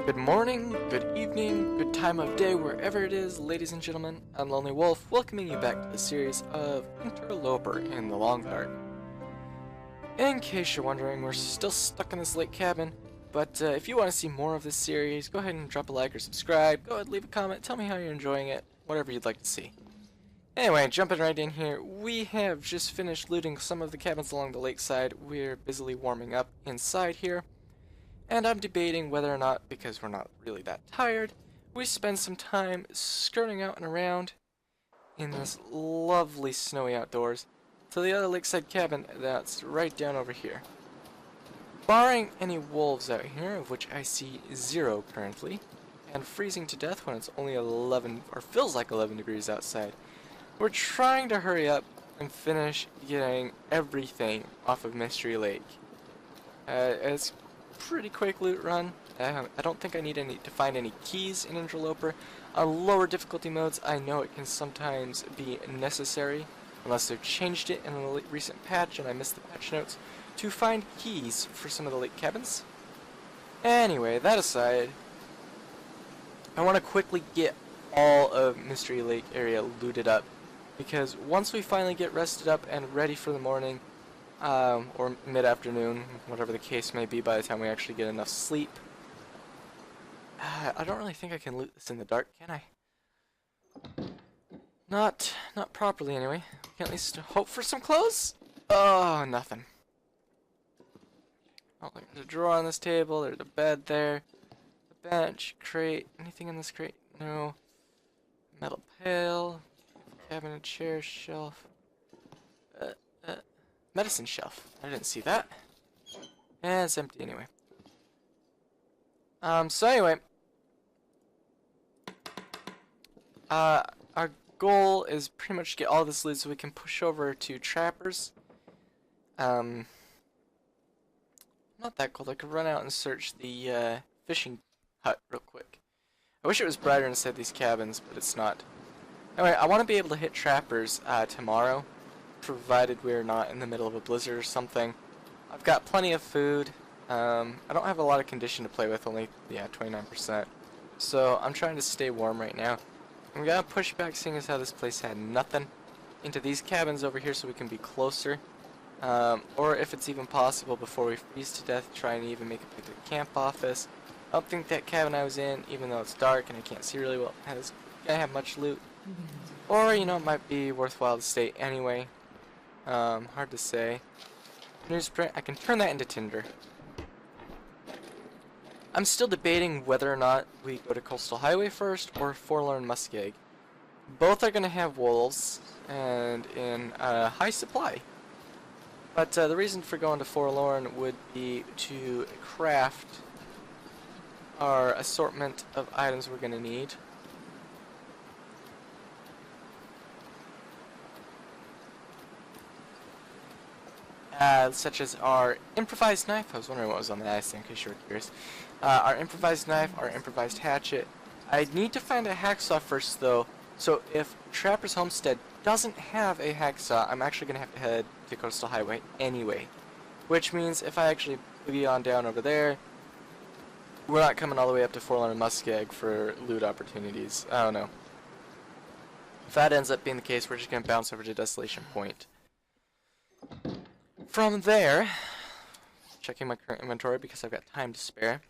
Good morning, good evening, good time of day, wherever it is, ladies and gentlemen. I'm Lonelywolf, welcoming you back to the series of Interloper in the Long Dark. In case you're wondering, we're still stuck in this lake cabin, but if you want to see more of this series, go ahead and drop a like or subscribe, go ahead and leave a comment, tell me how you're enjoying it, whatever you'd like to see. Anyway, jumping right in here, we have just finished looting some of the cabins along the lakeside. We're busily warming up inside here. And I'm debating whether or not, because we're not really that tired, we spend some time skirting out and around in this lovely snowy outdoors to the other lakeside cabin that's right down over here. Barring any wolves out here, of which I see 0 currently, and freezing to death when it's only 11, or feels like 11 degrees outside, we're trying to hurry up and finish getting everything off of Mystery Lake. It's pretty quick loot run. I don't think I need to find any keys in Interloper. On lower difficulty modes, I know it can sometimes be necessary, unless they've changed it in a recent patch and I missed the patch notes, to find keys for some of the lake cabins. Anyway, that aside, I want to quickly get all of Mystery Lake area looted up, because once we finally get rested up and ready for the morning, or mid-afternoon, whatever the case may be by the time we actually get enough sleep. I don't really think I can loot this in the dark, can I? Not properly anyway. We can at least hope for some clothes? Oh, nothing. Oh, there's a drawer on this table, there's a bed there, a bench, crate, anything in this crate? No. Metal pail, cabinet, chair, shelf. Medicine shelf. I didn't see that. And it's empty anyway. So anyway, our goal is pretty much to get all this loot so we can push over to Trappers. Not that cold. I could run out and search the fishing hut real quick. I wish it was brighter inside these cabins, but it's not. Anyway, I want to be able to hit Trappers tomorrow, provided we're not in the middle of a blizzard or something. I've got plenty of food. I don't have a lot of condition to play with, only, 29%. So I'm trying to stay warm right now. I'm gonna push back, seeing as how this place had nothing, into these cabins over here so we can be closer. Or if it's even possible, before we freeze to death, try and even make it to the camp office. I don't think that cabin I was in, even though it's dark and I can't see really well, is gonna have much loot. Or, it might be worthwhile to stay anyway. Hard to say. Newsprint, I can turn that into Tinder. I'm still debating whether or not we go to Coastal Highway first or Forlorn Muskeg. Both are going to have wolves and in high supply. But the reason for going to Forlorn would be to craft our assortment of items we're going to need. Such as our improvised knife. I was wondering what was on the ice in case you were curious. Our improvised knife, our improvised hatchet. I need to find a hacksaw first though, so if Trapper's Homestead doesn't have a hacksaw, I'm actually going to have to head to Coastal Highway anyway. Which means if I actually boogie on down over there, we're not coming all the way up to Forlorn and Muskeg for loot opportunities. I don't know. If that ends up being the case, we're just going to bounce over to Desolation Point. From there, checking my current inventory because I've got time to spare.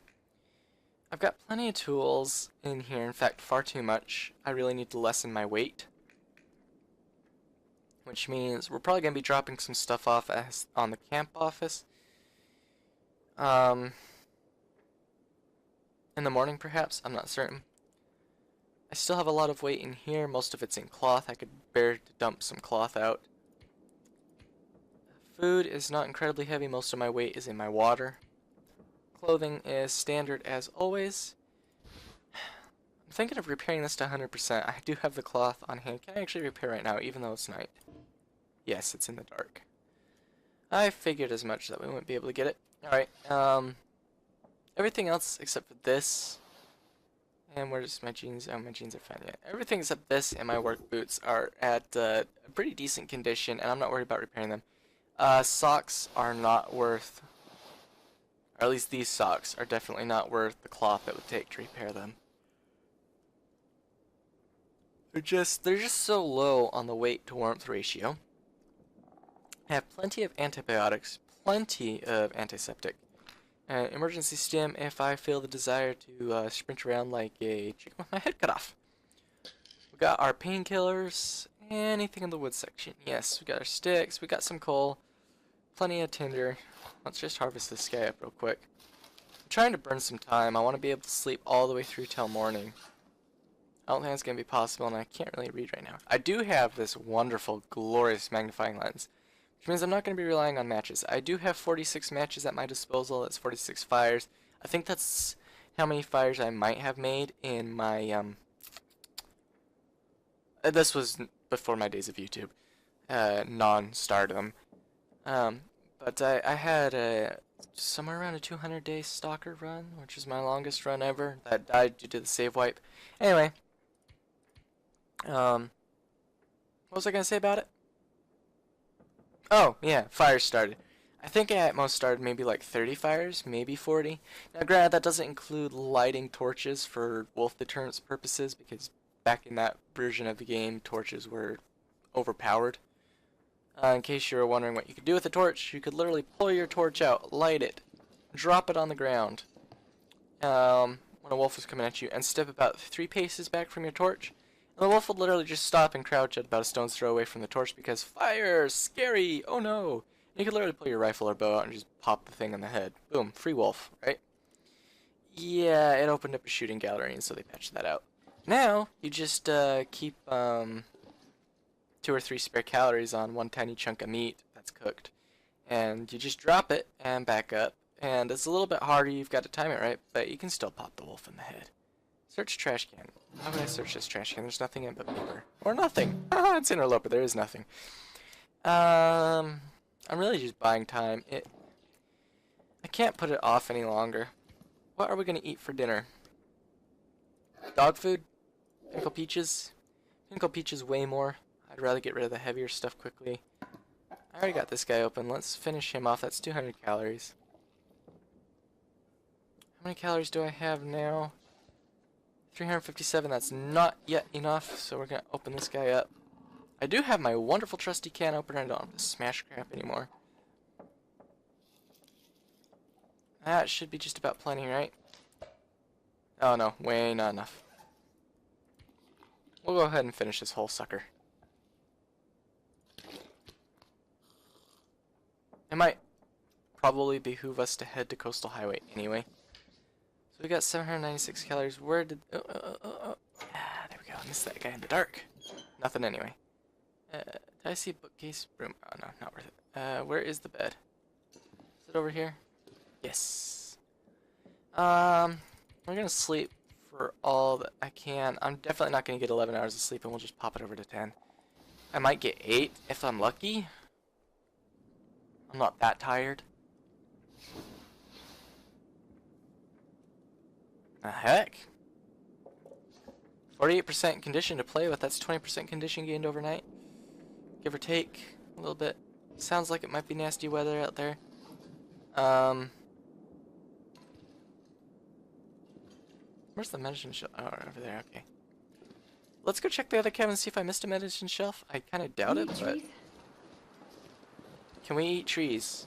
I've got plenty of tools in here, in fact far too much. I really need to lessen my weight. Which means we're probably going to be dropping some stuff off on the camp office. In the morning perhaps, I'm not certain. I still have a lot of weight in here, most of it's in cloth. I could bear to dump some cloth out. Food is not incredibly heavy, most of my weight is in my water. Clothing is standard as always. I'm thinking of repairing this to 100%. I do have the cloth on hand. Can I actually repair right now, even though it's night? Yes, it's in the dark. I figured as much that we wouldn't be able to get it. Alright, everything else except for this. And where's my jeans? Oh, my jeans are fine. Yeah. Everything except this and my work boots are at a pretty decent condition, and I'm not worried about repairing them. Socks are not worth Or at least these socks are definitely not worth the cloth it would take to repair them. They're just so low on the weight to warmth ratio. Have plenty of antibiotics, plenty of antiseptic, emergency stim if I feel the desire to sprint around like a chicken with my head cut off. We got our painkillers, anything in the wood section. Yes, we got our sticks, we got some coal, plenty of tinder. Let's just harvest this guy up real quick. I'm trying to burn some time. I want to be able to sleep all the way through till morning. I don't think it's going to be possible, and I can't really read right now. I do have this wonderful, glorious magnifying lens, which means I'm not going to be relying on matches. I do have 46 matches at my disposal. That's 46 fires. I think that's how many fires I might have made in my, this was before my days of YouTube, non-stardom. But I had somewhere around a 200-day stalker run, which is my longest run ever. That died due to the save wipe. Anyway. What was I gonna say about it? Oh, yeah, fires started. I think I at most started maybe like 30 fires, maybe 40. Now, granted, that doesn't include lighting torches for wolf deterrence purposes, because back in that version of the game, torches were overpowered. In case you were wondering what you could do with a torch, you could literally pull your torch out, light it, drop it on the ground when a wolf was coming at you, and step about 3 paces back from your torch. And the wolf would literally just stop and crouch at about a stone's throw away from the torch because fire, scary, oh no. And you could literally pull your rifle or bow out and just pop the thing in the head. Boom, free wolf, right? Yeah, it opened up a shooting gallery, and so they patched that out. Now, you just keep 2 or 3 spare calories on one tiny chunk of meat that's cooked. And you just drop it and back up. And it's a little bit harder, you've got to time it right, but you can still pop the wolf in the head. Search trash can. How would I search this trash can? There's nothing in but paper. Or nothing. Ah, it's Interloper. There is nothing. I'm really just buying time. I can't put it off any longer. What are we going to eat for dinner? Dog food? Pinkle peaches? Pinkle peaches way more. I'd rather get rid of the heavier stuff quickly. I already got this guy open. Let's finish him off. That's 200 calories. How many calories do I have now? 357, that's not yet enough, so we're going to open this guy up. I do have my wonderful trusty can opener, I don't have to smash crap anymore. That should be just about plenty, right? Oh no, way not enough. We'll go ahead and finish this whole sucker. It might probably behoove us to head to Coastal Highway anyway. So we got 796 calories. Where did... Ah, there we go. I missed that guy in the dark. Nothing anyway. Did I see a bookcase? Room? Oh no, not worth it. Where is the bed? Is it over here? Yes. We're gonna sleep for all that I can. I'm definitely not gonna get 11 hours of sleep, and we'll just pop it over to 10. I might get 8 if I'm lucky. I'm not that tired. The heck? 48% condition to play with. That's 20% condition gained overnight. Give or take a little bit. Sounds like it might be nasty weather out there. Where's the medicine shelf? Oh, over there. Okay. Let's go check the other cabin and see if I missed a medicine shelf. I kind of doubt it, but... Can we eat trees?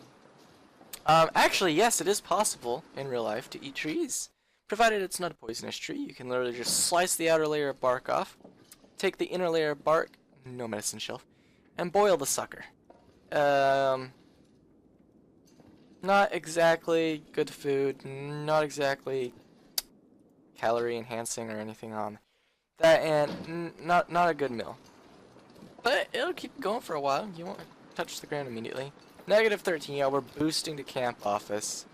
Actually, yes, it is possible in real life to eat trees. Provided it's not a poisonous tree, you can literally just slice the outer layer of bark off, take the inner layer of bark, no medicine shelf, and boil the sucker. Not exactly good food, not exactly calorie enhancing or anything on that, and not a good meal. But it'll keep going for a while. You won't touch the ground immediately. Negative 13, yeah, we're boosting to camp office.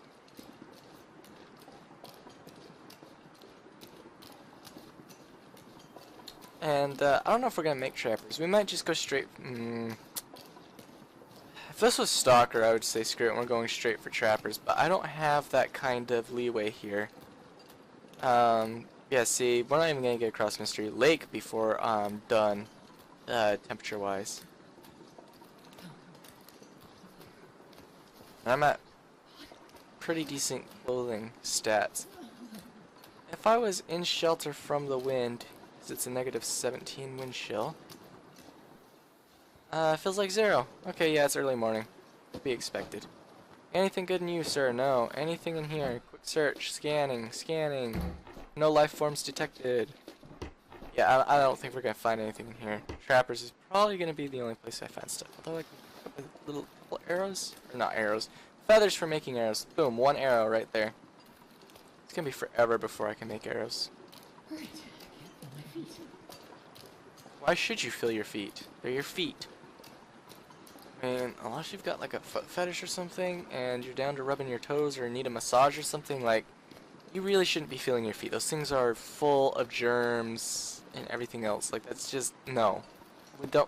And I don't know if we're gonna make trappers. We might just go straight. If this was Stalker, I would say screw it, we're going straight for trappers. But I don't have that kind of leeway here. Yeah, see, we're not even gonna get across Mystery Lake before I'm done, temperature-wise. I'm at pretty decent clothing stats. If I was in shelter from the wind, because it's a -17 wind chill, feels like 0. Okay, yeah, it's early morning. To be expected. Anything good in you, sir? No. Anything in here? Quick search. Scanning. Scanning. No life forms detected. Yeah, I don't think we're gonna find anything in here. Trappers is probably gonna be the only place I find stuff. Although I can pick up a little arrows, or not arrows, feathers for making arrows. Boom, 1 arrow right there. It's gonna be forever before I can make arrows. Why should you feel your feet? They're your feet. I mean, unless you've got like a foot fetish or something, and you're down to rubbing your toes or need a massage or something, like, you really shouldn't be feeling your feet. Those things are full of germs and everything else. Like, that's just, no.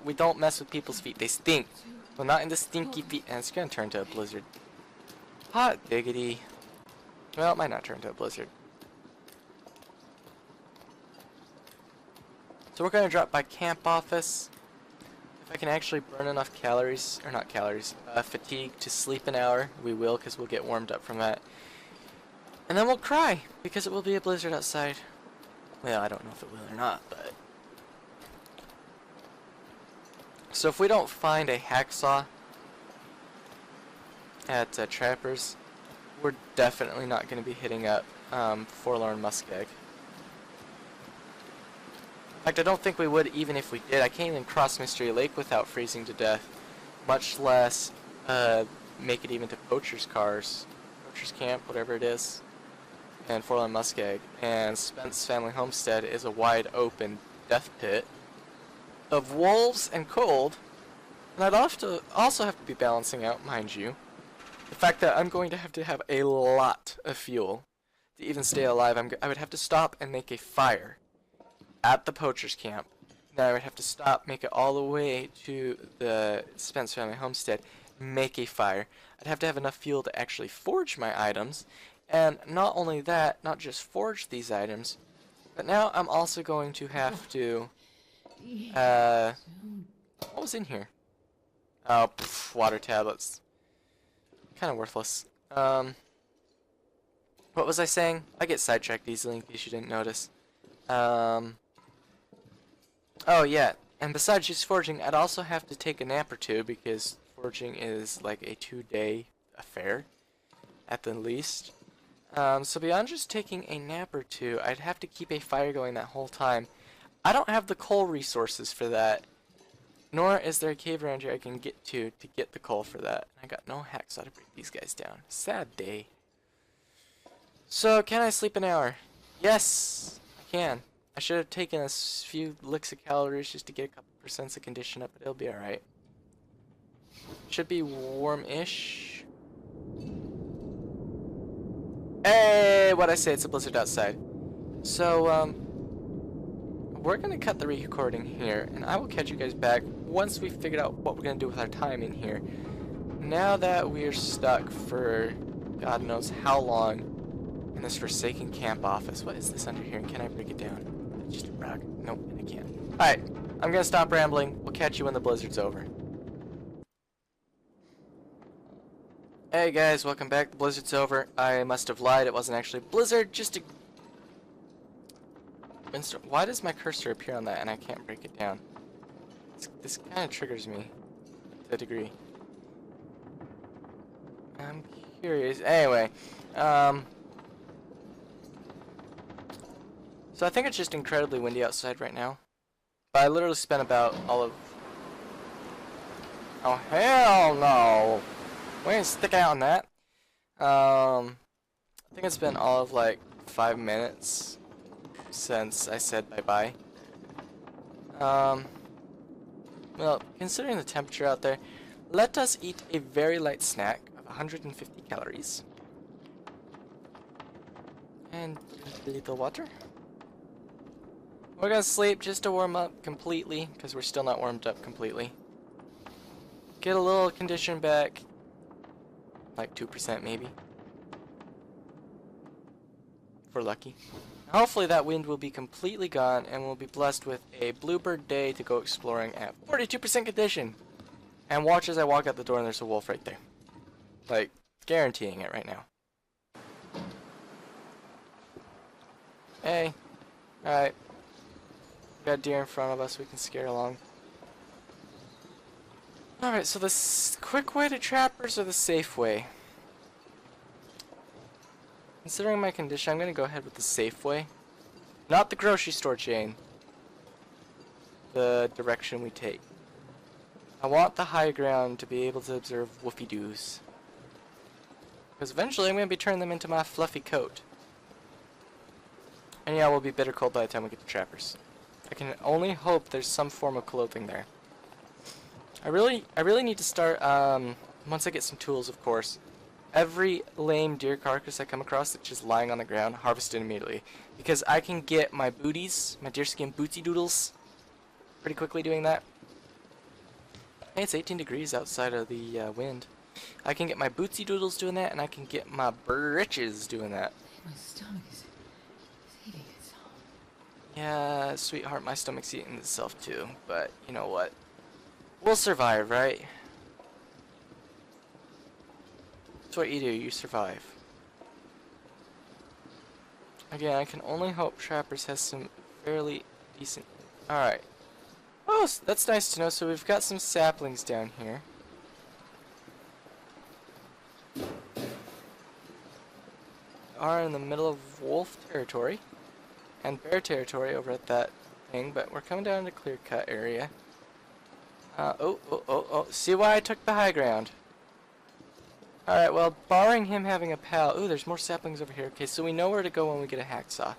We don't mess with people's feet. They stink. Well, not in the stinky feet. And it's gonna turn to a blizzard. Hot diggity. Well, it might not turn to a blizzard. So we're gonna drop by camp office. If I can actually burn enough calories, or not calories, fatigue to sleep an hour, we will, because we'll get warmed up from that. And then we'll cry, because it will be a blizzard outside. Well, I don't know if it will or not, but... So if we don't find a hacksaw at Trappers, we're definitely not going to be hitting up Forlorn Muskeg. In fact, I don't think we would even if we did. I can't even cross Mystery Lake without freezing to death, much less make it even to Poacher's Camp, whatever it is, and Forlorn Muskeg. And Spence Family Homestead is a wide open death pit of wolves and cold. And I'd also have to be balancing out, mind you, the fact that I'm going to have a lot of fuel to even stay alive. I would have to stop and make a fire at the Poacher's Camp. Then I would have to stop, make it all the way to the Spence Family Homestead, make a fire. I'd have to have enough fuel to actually forge my items, and not only that, not just forge these items, but now I'm also going to have to, what was in here? Oh, water tablets. Kind of worthless. What was I saying? I get sidetracked easily in case you didn't notice. Oh yeah, and besides just forging, I'd also have to take a nap or two because forging is like a 2-day affair, at the least. So beyond just taking a nap or two, I'd have to keep a fire going that whole time. I don't have the coal resources for that, nor is there a cave around here I can get to get the coal for that. I got no hacksaw to break these guys down. Sad day. So, can I sleep an hour? Yes, I can. I should have taken a few licks of calories just to get a couple percents of condition up, but it'll be alright. Should be warm-ish. Hey, what'd I say? It's a blizzard outside. So, we're gonna cut the recording here, and I will catch you guys back once we've figured out what we're gonna do with our time in here. Now that we're stuck for God knows how long in this forsaken camp office. What is this under here, and can I break it down? It's just a rock. Nope, I can't. Alright, I'm gonna stop rambling. We'll catch you when the blizzard's over. Hey guys, welcome back. The blizzard's over. I must have lied. It wasn't actually a blizzard, just a... Why does my cursor appear on that and I can't break it down? This kind of triggers me to a degree. I'm curious. Anyway, so I think it's just incredibly windy outside right now. But I literally spent about all of... Oh, hell no! We ain't sticking out on that. I think it's been all of like 5 minutes since I said bye-bye. Well, considering the temperature out there, let us eat a very light snack of 150 calories. And a little water. We're gonna sleep just to warm up completely, because we're still not warmed up completely. Get a little condition back, like 2% maybe. If we're lucky. Hopefully that wind will be completely gone, and we'll be blessed with a bluebird day to go exploring at 42% condition. And watch as I walk out the door and there's a wolf right there. Like, guaranteeing it right now. Hey. Alright. We got deer in front of us we can scare along. Alright, so the quick way to trappers or the safe way? Considering my condition, I'm going to go ahead with the safe way. Not the grocery store chain. The direction we take. I want the high ground to be able to observe woofy-doos. Because eventually I'm going to be turning them into my fluffy coat. And yeah, we'll be bitter cold by the time we get to trappers. I can only hope there's some form of clothing there. I really need to start, once I get some tools, of course. Every lame deer carcass I come across that's just lying on the ground, harvest it immediately. Because I can get my booties, my deerskin bootsy doodles, pretty quickly doing that. Hey, it's 18 degrees outside of the wind. I can get my bootsy doodles doing that, and I can get my britches doing that. My stomach is eating itself. Yeah, sweetheart, my stomach's eating itself too. But you know what? We'll survive, right? That's what you do, you survive. Again, I can only hope Trappers has some fairly decent... Alright. Oh, that's nice to know. So we've got some saplings down here. We are in the middle of wolf territory. And bear territory over at that thing, but we're coming down to clear cut area. Oh. See why I took the high ground. Alright, well, barring him having a pal... Ooh, there's more saplings over here. Okay, so we know where to go when we get a hacksaw.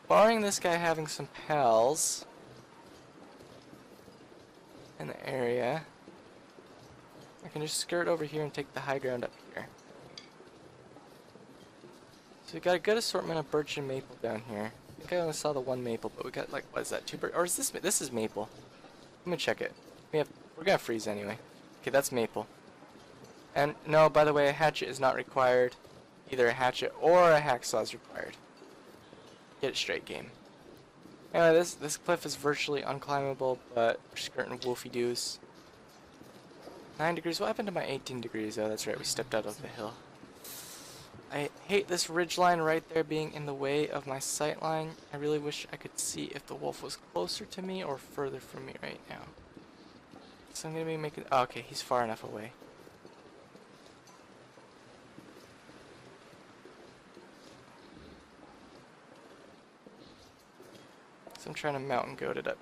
Barring this guy having some pals in the area, I can just skirt over here and take the high ground up here. So we got a good assortment of birch and maple down here. I think I only saw the one maple, but we got, like, what is that, 2 birch? Or is this is maple. Let me check it. We're gonna freeze anyway. Okay, that's maple. And no, by the way, a hatchet is not required. Either a hatchet or a hacksaw is required. Get it straight, game. Anyway, this cliff is virtually unclimbable, but we're skirting woofy doos. 9 degrees. What happened to my 18 degrees? Oh, that's right. We stepped out of the hill. I hate this ridge line right there being in the way of my sight line. I really wish I could see if the wolf was closer to me or further from me right now. So I'm gonna be making... Oh, okay, he's far enough away. So I'm trying to mountain goat it up.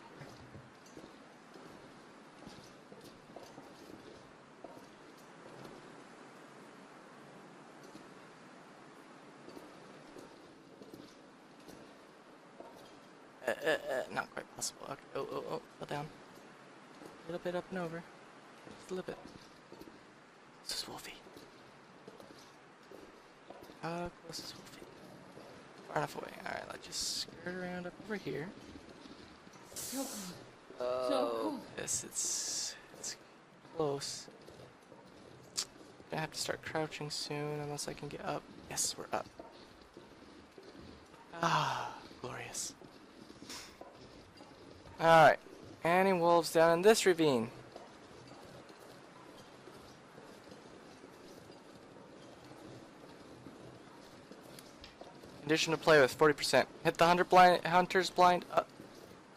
Not quite possible. Okay. Oh, fell down. A little bit up and over. Just a little bit. This is Wolfie. How close is Wolfie? Far enough away. Alright, let's just skirt around up over here. So Oh, yes, it's close. Gonna have to start crouching soon unless I can get up. Yes, we're up. Ah, glorious. Alright, any wolves down in this ravine? Condition to play with 40%. Hit the hunter's blind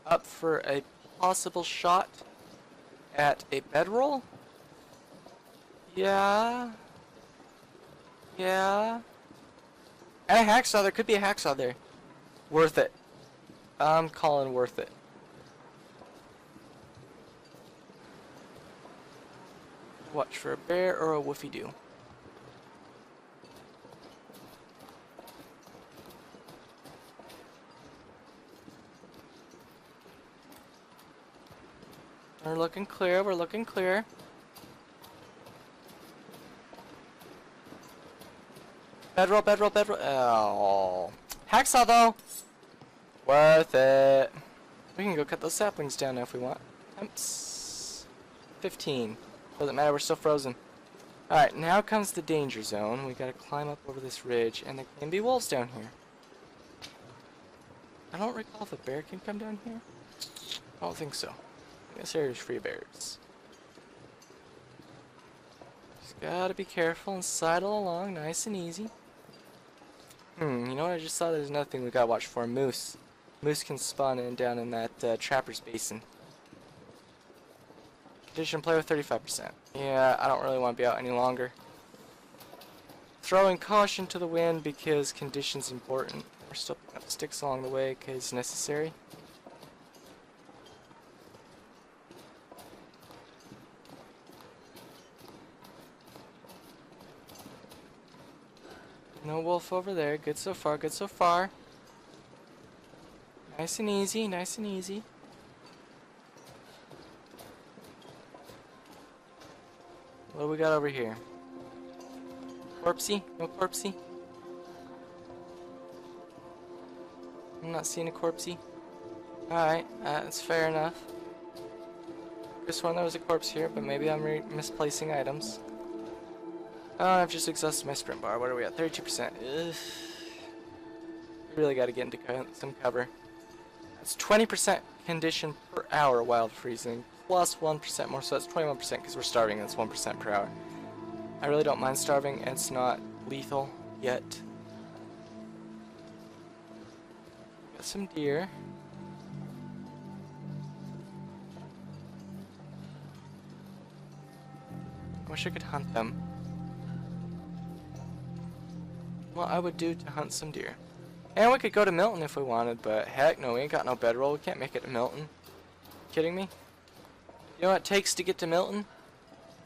up for a possible shot at a bedroll? Yeah. And a hacksaw. There could be a hacksaw there. Worth it. I'm calling worth it. Watch for a bear or a woofy-doo. We're looking clear, we're looking clear. Bedroll. Oh. Hacksaw though! Worth it. We can go cut those saplings down now if we want. Oops. 15. Doesn't matter, we're still frozen. Alright, now comes the danger zone. We gotta climb up over this ridge, and there can be wolves down here. I don't recall if a bear can come down here. I don't think so. This area's free bears. Just gotta be careful and sidle along nice and easy. You know what? I just saw there's another thing we gotta watch for. Moose. Moose can spawn in down in that trapper's basin. Condition play with 35%. Yeah, I don't really want to be out any longer. Throwing caution to the wind because condition's important. We're still picking up sticks along the way because necessary. No wolf over there. Good so far, good so far. Nice and easy, nice and easy. What do we got over here? Corpsey? No corpsey? I'm not seeing a corpsey. Alright, that's fair enough. Just one there was a corpse here, but maybe I'm misplacing items. Oh, I've just exhausted my sprint bar. What are we at? 32%. Ugh. Really gotta get into some cover. That's 20% condition per hour wild freezing, plus 1% more, so that's 21% because we're starving, that's 1% per hour. I really don't mind starving, and it's not lethal yet. Got some deer. I wish I could hunt them. What I would do to hunt some deer. And we could go to Milton if we wanted, but heck no, we ain't got no bedroll. We can't make it to Milton. Kidding me? You know what it takes to get to Milton?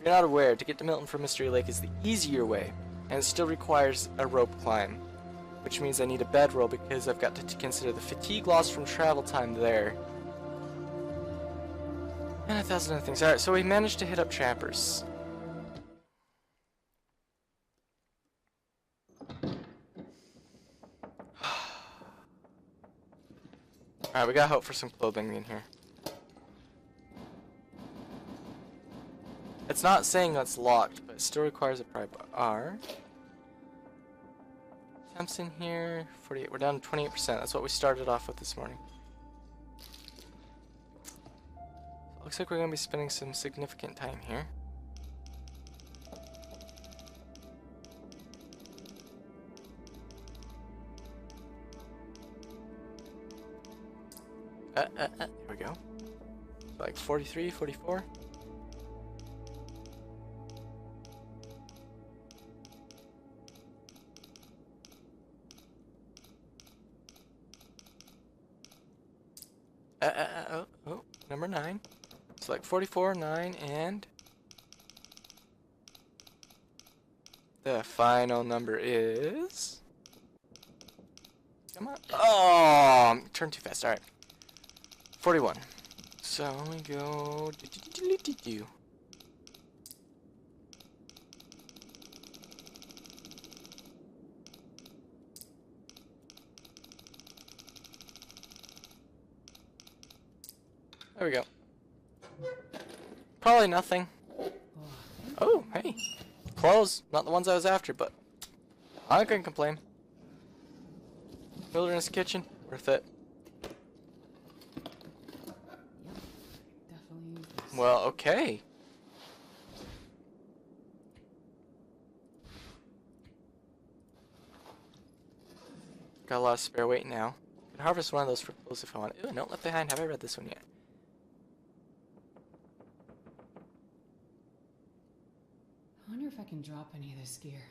If you're not aware, to get to Milton from Mystery Lake is the easier way, and it still requires a rope climb, which means I need a bedroll because I've got to consider the fatigue loss from travel time there. And 1,000 other things. Alright, so we managed to hit up trappers. Alright, we got hope for some clothing in here. It's not saying that's locked, but it still requires a pry bar. Temps in here, 48. We're down to 28%. That's what we started off with this morning. So looks like we're going to be spending some significant time here. There we go. Like 43, 44. Oh, number 9. So like 44, 9, and the final number is... Come on. Oh, turned too fast. All right. 41. So we go. There we go. Probably nothing. Oh, hey. Clothes. Not the ones I was after, but I couldn't complain. Wilderness kitchen. Worth it. Well, okay. Got a lot of spare weight now. Can harvest one of those for clothes if I want. Ooh, Note Left Behind. Have I read this one yet? I wonder if I can drop any of this gear.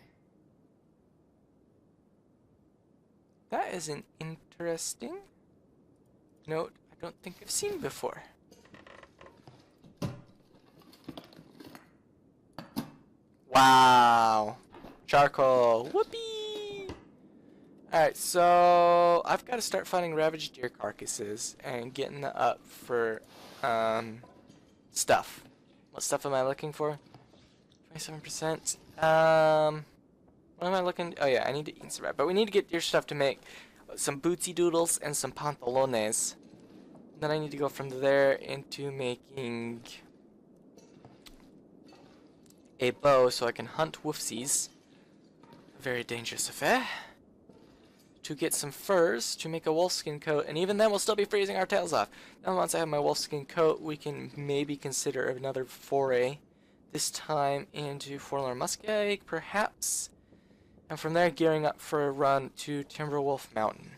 That is an interesting note I don't think I've seen before. Wow. Charcoal. Whoopee! Alright, so I've got to start finding ravaged deer carcasses and getting them up for stuff. What stuff am I looking for? 27%. What am I looking? Oh yeah, I need to eat and survive. But we need to get deer stuff to make some bootsy doodles and some pantalones. Then I need to go from there into making a bow so I can hunt woofsies. A very dangerous affair. To get some furs to make a wolfskin coat, and even then we'll still be freezing our tails off. Now once I have my wolfskin coat, we can maybe consider another foray. This time into Forlorn Muskeg, perhaps. And from there, gearing up for a run to Timberwolf Mountain.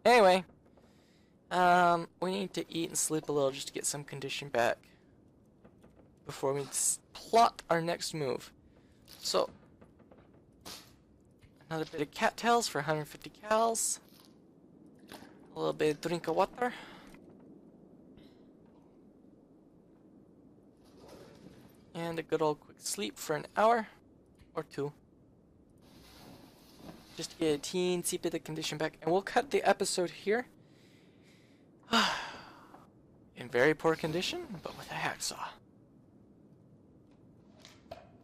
Anyway, we need to eat and sleep a little just to get some condition back before we plot our next move. So, another bit of cattails for 150 cals. A little bit of drink of water. And a good old quick sleep for an hour or two. Just to get a teensy bit of condition back. And we'll cut the episode here. In very poor condition, but with a hacksaw.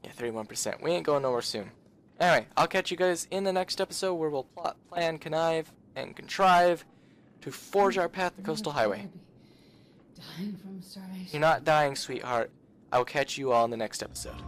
Yeah, 31%. We ain't going nowhere soon. Anyway, I'll catch you guys in the next episode where we'll plot, plan, connive, and contrive to forge our path to Coastal Highway. Dying from starvation. You're not dying, sweetheart. I will catch you all in the next episode.